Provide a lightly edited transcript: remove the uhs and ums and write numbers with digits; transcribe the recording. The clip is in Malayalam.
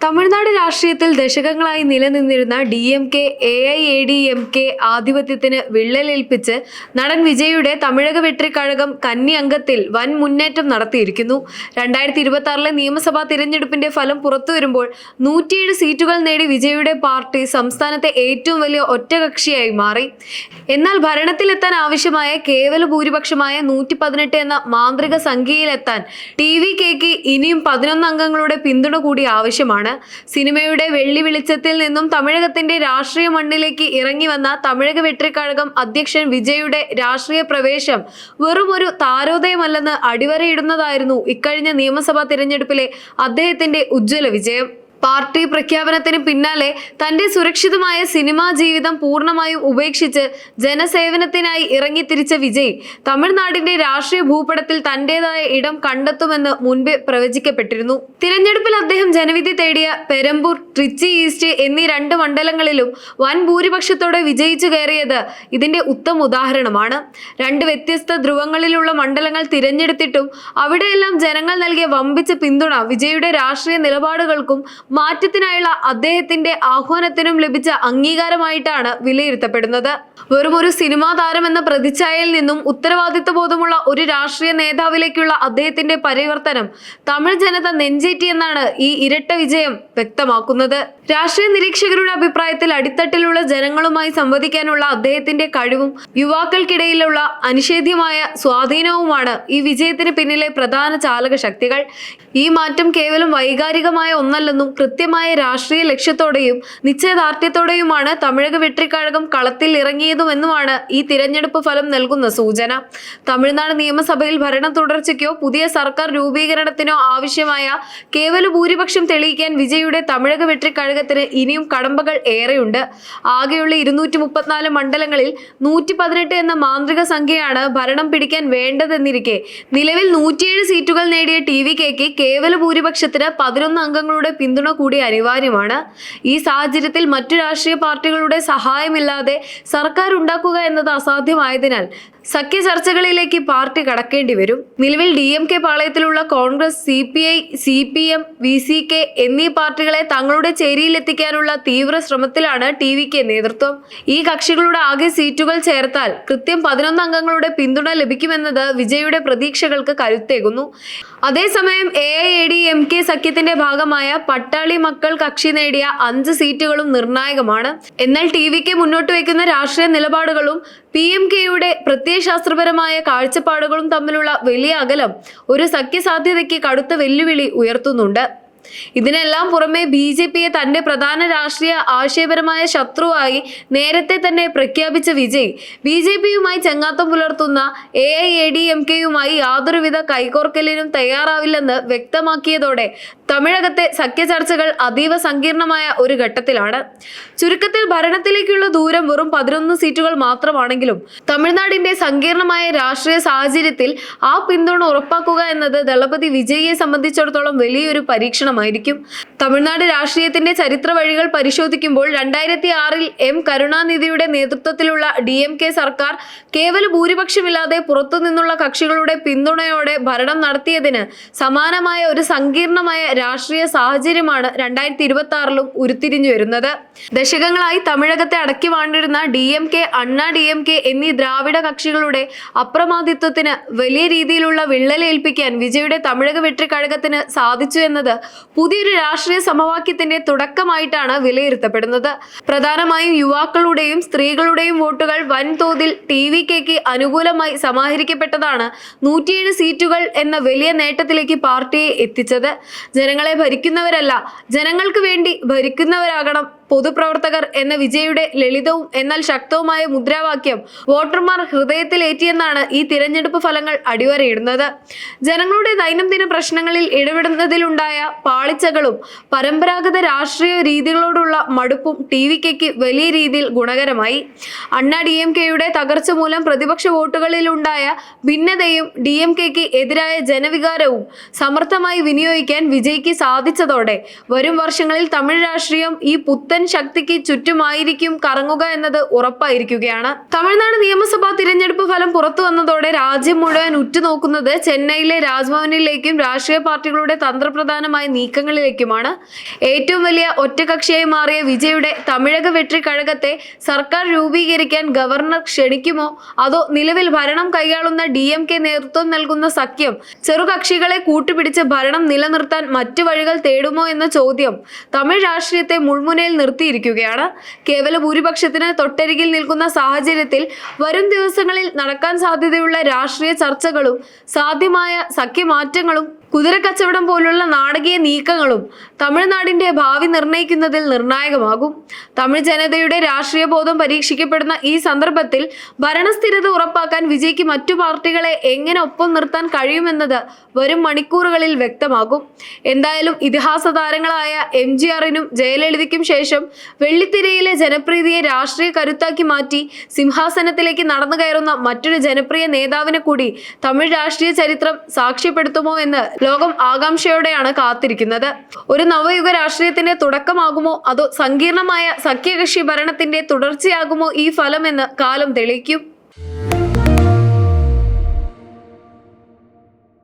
തമിഴ്നാട് രാഷ്ട്രീയത്തിൽ ദശകങ്ങളായി നിലനിന്നിരുന്ന DMK AIADMK ആധിപത്യത്തിന് വിള്ളലേൽപ്പിച്ച് നടൻ വിജയുടെ തമിഴക വെട്രിക്കഴകം കന്നി അംഗത്തിൽ വൻ മുന്നേറ്റം നടത്തിയിരിക്കുന്നു. 2026 നിയമസഭാ തിരഞ്ഞെടുപ്പിന്റെ ഫലം പുറത്തുവരുമ്പോൾ 107 സീറ്റുകൾ നേടി വിജയുടെ പാർട്ടി സംസ്ഥാനത്തെ ഏറ്റവും വലിയ ഒറ്റകക്ഷിയായി മാറി. എന്നാൽ ഭരണത്തിലെത്താൻ ആവശ്യമായ കേവല ഭൂരിപക്ഷമായ 118 എന്ന മാന്ത്രിക സംഖ്യയിലെത്താൻ TVKക്ക് ഇനിയും 11 അംഗങ്ങളുടെ പിന്തുണ കൂടി ആവശ്യമാണ്. സിനിമയുടെ വെള്ളി വെളിച്ചത്തിൽ നിന്നും തമിഴകത്തിന്റെ രാഷ്ട്രീയ മണ്ണിലേക്ക് ഇറങ്ങി വന്ന തമിഴക വെട്രിക്കഴകം അധ്യക്ഷൻ വിജയുടെ രാഷ്ട്രീയ പ്രവേശം വെറും ഒരു താരോദയമല്ലെന്ന് അടിവരയിടുന്നതായിരുന്നു ഇക്കഴിഞ്ഞ നിയമസഭാ തിരഞ്ഞെടുപ്പിലെ അദ്ദേഹത്തിന്റെ ഉജ്ജ്വല വിജയം. പാർട്ടി പ്രഖ്യാപനത്തിന് പിന്നാലെ തന്റെ സുരക്ഷിതമായ സിനിമാ ജീവിതം പൂർണ്ണമായും ഉപേക്ഷിച്ച് ജനസേവനത്തിനായി ഇറങ്ങിത്തിരിച്ച വിജയ് തമിഴ്നാടിന്റെ രാഷ്ട്രീയ ഭൂപടത്തിൽ തന്റേതായ ഇടം കണ്ടെത്തുമെന്ന് മുൻപേ പ്രവചിക്കപ്പെട്ടിരുന്നു. തിരഞ്ഞെടുപ്പിൽ അദ്ദേഹം ജനവിധി തേടിയ പെരമ്പൂർ, ട്രിച്ചി ഈസ്റ്റ് എന്നീ 2 മണ്ഡലങ്ങളിലും വൻ ഭൂരിപക്ഷത്തോടെ വിജയിച്ചു കയറിയത് ഇതിന്റെ ഉത്തമ ഉദാഹരണമാണ്. 2 വ്യത്യസ്ത ധ്രുവങ്ങളിലുള്ള മണ്ഡലങ്ങൾ തിരഞ്ഞെടുത്തിട്ടും അവിടെയെല്ലാം ജനങ്ങൾ നൽകിയ വമ്പിച്ച പിന്തുണ വിജയുടെ രാഷ്ട്രീയ നിലപാടുകൾക്കും മാറ്റത്തിനായുള്ള അദ്ദേഹത്തിന്റെ ആഹ്വാനത്തിനും ലഭിച്ച അംഗീകാരമായിട്ടാണ് വിലയിരുത്തപ്പെടുന്നത്. വെറും ഒരു സിനിമാ താരം എന്ന പ്രതിച്ഛായയിൽ നിന്നും ഉത്തരവാദിത്വ ബോധമുള്ള ഒരു രാഷ്ട്രീയ നേതാവിലേക്കുള്ള അദ്ദേഹത്തിന്റെ പരിവർത്തനം തമിഴ് ജനത നെഞ്ചേറ്റിയെന്നാണ് ഈ ഇരട്ട വിജയം വ്യക്തമാക്കുന്നത്. രാഷ്ട്രീയ നിരീക്ഷകരുടെ അഭിപ്രായത്തിൽ അടിത്തട്ടിലുള്ള ജനങ്ങളുമായി സംവദിക്കാനുള്ള അദ്ദേഹത്തിന്റെ കഴിവും യുവാക്കൾക്കിടയിലുള്ള അനിഷേധ്യമായ സ്വാധീനവുമാണ് ഈ വിജയത്തിന് പിന്നിലെ പ്രധാന ചാലക ശക്തികൾ. ഈ മാറ്റം കേവലം വൈകാരികമായ ഒന്നല്ലെന്നും കൃത്യമായ രാഷ്ട്രീയ ലക്ഷ്യത്തോടെയും നിശ്ചയദാർഢ്യത്തോടെയുമാണ് തമിഴക വെട്രിക്കഴകം കളത്തിൽ ഇറങ്ങിയതുമെന്നുമാണ് ഈ തിരഞ്ഞെടുപ്പ് ഫലം നൽകുന്ന സൂചന. തമിഴ്നാട് നിയമസഭയിൽ ഭരണ തുടർച്ചയ്ക്കോ പുതിയ സർക്കാർ രൂപീകരണത്തിനോ ആവശ്യമായ കേവല ഭൂരിപക്ഷം തെളിയിക്കാൻ വിജയുടെ തമിഴക വെട്രിക്കഴകത്തിന് ഇനിയും കടമ്പകൾ ഏറെയുണ്ട്. ആകെയുള്ള 234 മണ്ഡലങ്ങളിൽ 118 എന്ന മാന്ത്രിക സംഖ്യയാണ് ഭരണം പിടിക്കാൻ വേണ്ടതെന്നിരിക്കെ നിലവിൽ 107 സീറ്റുകൾ നേടിയ TVKക്ക് കേവല ഭൂരിപക്ഷത്തിന് 11 അംഗങ്ങളുടെ പിന്തുണ കൂടി അനിവാര്യമാണ്. ഈ സാഹചര്യത്തിൽ മറ്റു രാഷ്ട്രീയ പാർട്ടികളുടെ സഹായമില്ലാതെ സർക്കാർ ഉണ്ടാക്കുക എന്നത് അസാധ്യമായതിനാൽ സഖ്യ ചർച്ചകളിലേക്ക് പാർട്ടി കടക്കേണ്ടി വരും. നിലവിൽ DMK പാളയത്തിലുള്ള Congress, CPI, CPM, VCK എന്നീ പാർട്ടികളെ തങ്ങളുടെ ചേരിയിലെത്തിക്കാനുള്ള തീവ്ര ശ്രമത്തിലാണ് TVK നേതൃത്വം. ഈ കക്ഷികളുടെ ആകെ സീറ്റുകൾ ചേർത്താൽ കൃത്യം 11 അംഗങ്ങളുടെ പിന്തുണ ലഭിക്കുമെന്നത് വിജയുടെ പ്രതീക്ഷകൾക്ക് കരുത്തേകുന്നു. അതേസമയം AIADMK സഖ്യത്തിന്റെ ഭാഗമായ പട്ടാളി മക്കൾ കക്ഷി നേടിയ 5 സീറ്റുകളും നിർണായകമാണ്. എന്നാൽ TVK മുന്നോട്ട് വയ്ക്കുന്ന രാഷ്ട്രീയ നിലപാടുകളും PMKയുടെ പ്രത്യയശാസ്ത്രപരമായ കാഴ്ചപ്പാടുകളും തമ്മിലുള്ള വലിയ അകലം ഒരു സഖ്യസാധ്യതയ്ക്ക് കടുത്ത വെല്ലുവിളി ഉയർത്തുന്നുണ്ട്. ഇതിനെല്ലാം പുറമെ BJPയെ തന്റെ പ്രധാന രാഷ്ട്രീയ ആശയപരമായ ശത്രുവായി നേരത്തെ തന്നെ പ്രഖ്യാപിച്ച വിജയ് BJPയുമായി ചങ്ങാത്തം പുലർത്തുന്ന AIADMKയുമായി യാതൊരുവിധ കൈകോർക്കലിനും തയ്യാറാവില്ലെന്ന് വ്യക്തമാക്കിയതോടെ തമിഴകത്തെ സഖ്യ ചർച്ചകൾ അതീവ സങ്കീർണമായ ഒരു ഘട്ടത്തിലാണ്. ചുരുക്കത്തിൽ ഭരണത്തിലേക്കുള്ള ദൂരം വെറും 11 സീറ്റുകൾ മാത്രമാണെങ്കിലും തമിഴ്നാടിന്റെ സങ്കീർണമായ രാഷ്ട്രീയ സാഹചര്യത്തിൽ ആ പിന്തുണ ഉറപ്പാക്കുക എന്നത് ദളപതി വിജയിയെ സംബന്ധിച്ചിടത്തോളം വലിയൊരു പരീക്ഷണമായിരിക്കും. തമിഴ്നാട് രാഷ്ട്രീയത്തിന്റെ ചരിത്ര വഴികൾ പരിശോധിക്കുമ്പോൾ 2006 M കരുണാനിധിയുടെ നേതൃത്വത്തിലുള്ള DMK സർക്കാർ കേവല ഭൂരിപക്ഷമില്ലാതെ പുറത്തുനിന്നുള്ള കക്ഷികളുടെ പിന്തുണയോടെ ഭരണം നടത്തിയതിന് സമാനമായ ഒരു സങ്കീർണമായ രാഷ്ട്രീയ സാഹചര്യമാണ് 2026 ഉരുത്തിരിഞ്ഞു വരുന്നത്. ദശകങ്ങളായി തമിഴകത്തെ അടക്കി വാണിരുന്ന DMK, അണ്ണാ DMK എന്നീ ദ്രാവിഡ കക്ഷികളുടെ അപ്രമാദിത്വത്തിന് വലിയ രീതിയിലുള്ള വിള്ളലേൽപ്പിക്കാൻ വിജയുടെ തമിഴക വെട്രിക്കഴകത്തിന് സാധിച്ചു എന്നത് പുതിയൊരു രാഷ്ട്രീയ സമവാക്യത്തിന്റെ തുടക്കമായിട്ടാണ് വിലയിരുത്തപ്പെടുന്നത്. പ്രധാനമായും യുവാക്കളുടെയും സ്ത്രീകളുടെയും വോട്ടുകൾ വൻതോതിൽ TVKക്ക് അനുകൂലമായി സമാഹരിക്കപ്പെട്ടതാണ് 107 സീറ്റുകൾ എന്ന വലിയ നേട്ടത്തിലേക്ക് പാർട്ടിയെ എത്തിച്ചത്. ജനങ്ങളെ ഭരിക്കുന്നവരല്ല, ജനങ്ങൾക്ക് വേണ്ടി ഭരിക്കുന്നവരാകണം പൊതുപ്രവർത്തകർ എന്ന വിജയുടെ ലളിതവും എന്നാൽ ശക്തവുമായ മുദ്രാവാക്യം വോട്ടർമാർ ഹൃദയത്തിലേറ്റിയെന്നാണ് ഈ തിരഞ്ഞെടുപ്പ് ഫലങ്ങൾ അടിവരയിടുന്നത്. ജനങ്ങളുടെ ദൈനംദിന പ്രശ്നങ്ങളിൽ ഇടപെടുന്നതിലുണ്ടായ പാളിച്ചകളും പരമ്പരാഗത രാഷ്ട്രീയ രീതികളോടുള്ള മടുപ്പും TVKക്ക് വലിയ രീതിയിൽ ഗുണകരമായി. അണ്ണാ DMKയുടെ തകർച്ച മൂലം പ്രതിപക്ഷ വോട്ടുകളിലുണ്ടായ ഭിന്നതയും DMKക്ക് എതിരായ ജനവികാരവും സമർത്ഥമായി വിനിയോഗിക്കാൻ വിജയ്ക്ക് സാധിച്ചതോടെ വരും വർഷങ്ങളിൽ തമിഴ് രാഷ്ട്രീയം ഈ പുത്തൻ വൻ ശക്തിക്ക് ചുറ്റുമായിരിക്കും കറങ്ങുക എന്നത് ഉറപ്പായിരിക്കുകയാണ്. തമിഴ്നാട് നിയമസഭാ തിരഞ്ഞെടുപ്പ് ഫലം പുറത്തു വന്നതോടെ രാജ്യം മുഴുവൻ ഉറ്റുനോക്കുന്നത് ചെന്നൈയിലെ രാജ്ഭവനിലേക്കും രാഷ്ട്രീയ പാർട്ടികളുടെ തന്ത്രപ്രധാനമായ നീക്കങ്ങളിലേക്കുമാണ്. ഏറ്റവും വലിയ ഒറ്റകക്ഷിയായി മാറിയ വിജയുടെ തമിഴക വെട്രി കഴകത്തെ സർക്കാർ രൂപീകരിക്കാൻ ഗവർണർ ക്ഷണിക്കുമോ, അതോ നിലവിൽ ഭരണം കൈയാളുന്ന DMK നേതൃത്വം നൽകുന്ന സഖ്യം ചെറുകക്ഷികളെ കൂട്ടുപിടിച്ച് ഭരണം നിലനിർത്താൻ മറ്റു വഴികൾ തേടുമോ എന്ന ചോദ്യം തമിഴ് രാഷ്ട്രീയത്തെ മുൾമുനയിൽ നിർത്തിയിരിക്കുകയാണ്. കേവല ഭൂരിപക്ഷത്തിന് തൊട്ടരികിൽ നിൽക്കുന്ന സാഹചര്യത്തിൽ വരും ദിവസങ്ങളിൽ നടക്കാൻ സാധ്യതയുള്ള രാഷ്ട്രീയ ചർച്ചകളും സാധ്യമായ സഖ്യമാറ്റങ്ങളും കുതിരക്കച്ചവടം പോലുള്ള നാടകീയ നീക്കങ്ങളും തമിഴ്നാടിന്റെ ഭാവി നിർണ്ണയിക്കുന്നതിൽ നിർണായകമാകും. തമിഴ് ജനതയുടെ രാഷ്ട്രീയ ബോധം പരീക്ഷിക്കപ്പെടുന്ന ഈ സന്ദർഭത്തിൽ ഭരണസ്ഥിരത ഉറപ്പാക്കാൻ വിജയ്ക്ക് മറ്റു പാർട്ടികളെ എങ്ങനെ ഒപ്പം നിർത്താൻ കഴിയുമെന്നത് വരും മണിക്കൂറുകളിൽ വ്യക്തമാകും. എന്തായാലും ഇതിഹാസ താരങ്ങളായ MGRനും ജയലളിതയ്ക്കും ശേഷം വെള്ളിത്തിരയിലെ ജനപ്രീതിയെ രാഷ്ട്രീയ കരുത്താക്കി മാറ്റി സിംഹാസനത്തിലേക്ക് നടന്നു കയറുന്ന മറ്റൊരു ജനപ്രിയ നേതാവിനെ കൂടി തമിഴ് രാഷ്ട്രീയ ചരിത്രം സാക്ഷ്യപ്പെടുത്തുമോ എന്ന് ലോകം ആകാംക്ഷയോടെയാണ് കാത്തിരിക്കുന്നത്. ഒരു നവയുഗ രാഷ്ട്രീയത്തിന്റെ തുടക്കമാകുമോ, അതോ സങ്കീർണമായ സഖ്യകക്ഷി ഭരണത്തിന്റെ തുടർച്ചയാകുമോ ഈ ഫലം എന്ന് കാലം തെളിയിക്കും.